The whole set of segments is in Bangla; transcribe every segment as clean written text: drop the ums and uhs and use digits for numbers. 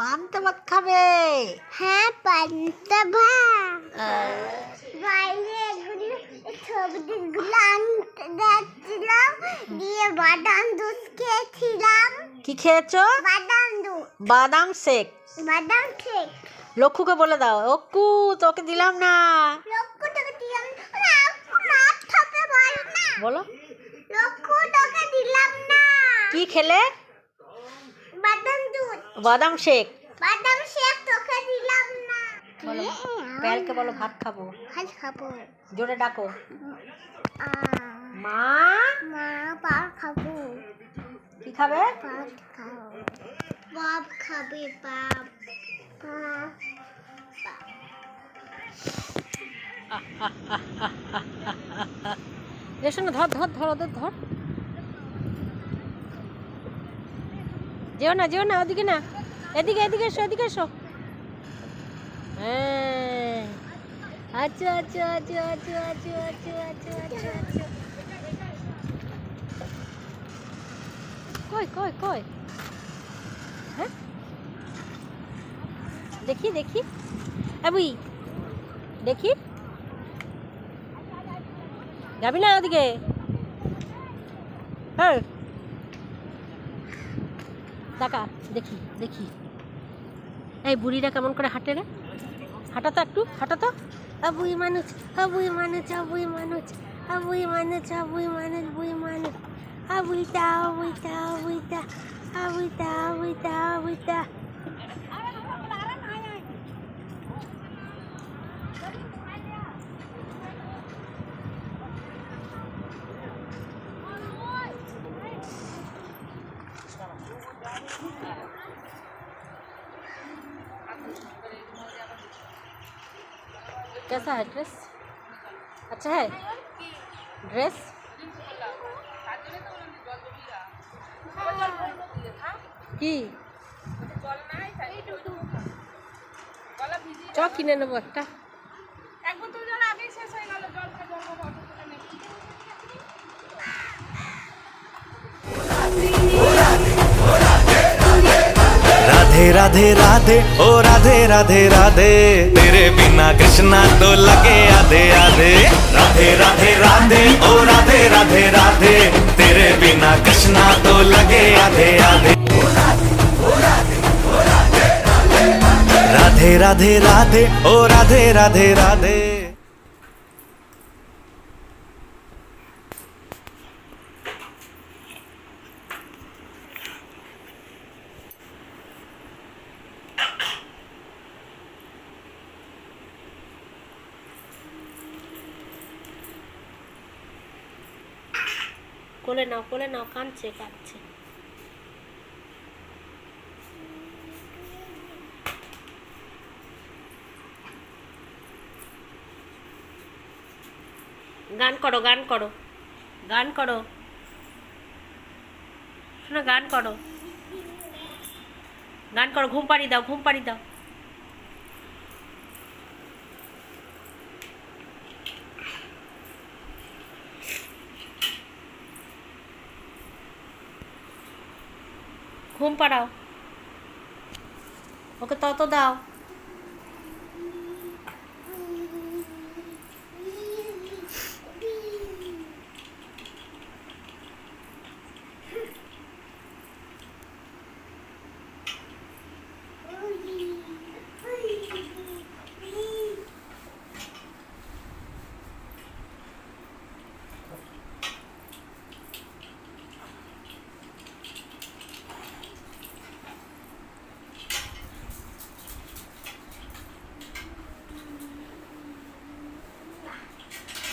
পান্তা ভাত খাবে? হ্যাঁ, পান্তা ভাত। বাইরে ছবিগুলো আনতে যাচ্ছিলাম, দিয়ে বাদাম দুধ খেয়েছিলাম। কি খেয়েছো? বাদাম দুধ। বাদাম শেক। বাদাম শেক। লক্ষ্যকে বলে দাও, অক্কু তোকে দিলাম না। লক্ষ্য তোকে দিলাম না। থাপে বল না। বলো। লক্ষ্য তোকে দিলাম না। কি খেলে? বাদাম দুধ। বাদাম শেক। বাদাম শেক তোকে দিলাম না। বলো, প্যালকে বলো ভাত খাবো। ভাত খাবো। জোরে ডাকো। মা। মা, ভাত খাবো। কি খাবে? ভাত খাবো। বাপ খাবে, বাপ। এসো না, ধর ধর ধর ওদের ধর। যেও না ওদিকে না, এদিকে এসো, এদিকে এসো। হ্যাঁ, আচ্ছা। কই হ্যাঁ, দেখি আবুই, দেখি। যাবি না ওদিকে? হ্যাঁ, দেখা, দেখি এই বুড়িটা কেমন করে হাঁটে রে। হাঁটা তো একটু, হাঁটা তো। বুই মানুষ। कैसा है ड्रेस? अच्छा है ड्रेस? কি চ কিনে নেবো একটা। राधे राधे ओ राधे राधे तेरे बिना कृष्णा तो लगे आधे आधे। राधे ओ राधे राधे तेरे बिना कृष्णा तो लगे आधे आधे। राधे ओ राधे राधे। কোলে নাও, কাঁদছে। গান করো শোনো, গান করো, ঘুম পাড়ি দাও। ঘুম পাড়াও ওকে, তত দাও।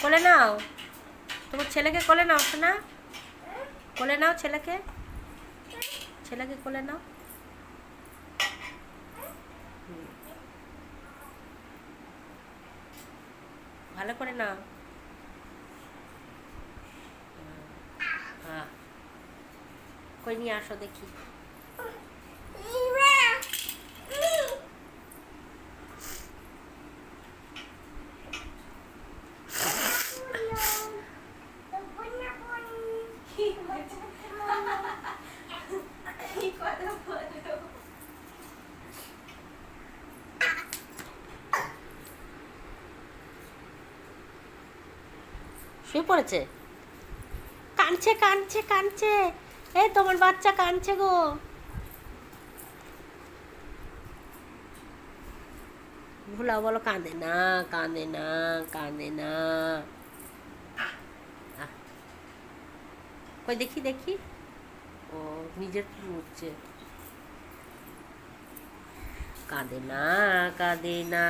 কোলে নাও, তোমার ছেলেকে কোলে নাও শোনা, কোলে নাও ছেলেকে কোলে নাও। ভালো করে নাও। হ্যাঁ, কই নিয়ে আসো দেখি। শুয়ে পড়েছে, কাঁদছে কাঁদছে কাঁদছে, এই তোমার বাচ্চা কাঁদছে গো। ভোলা বলো কাঁদে না, কাঁদে না, কাঁদে না। কই দেখি দেখি, ও নিজের উঠছে, কাঁদে না, কাঁদে না।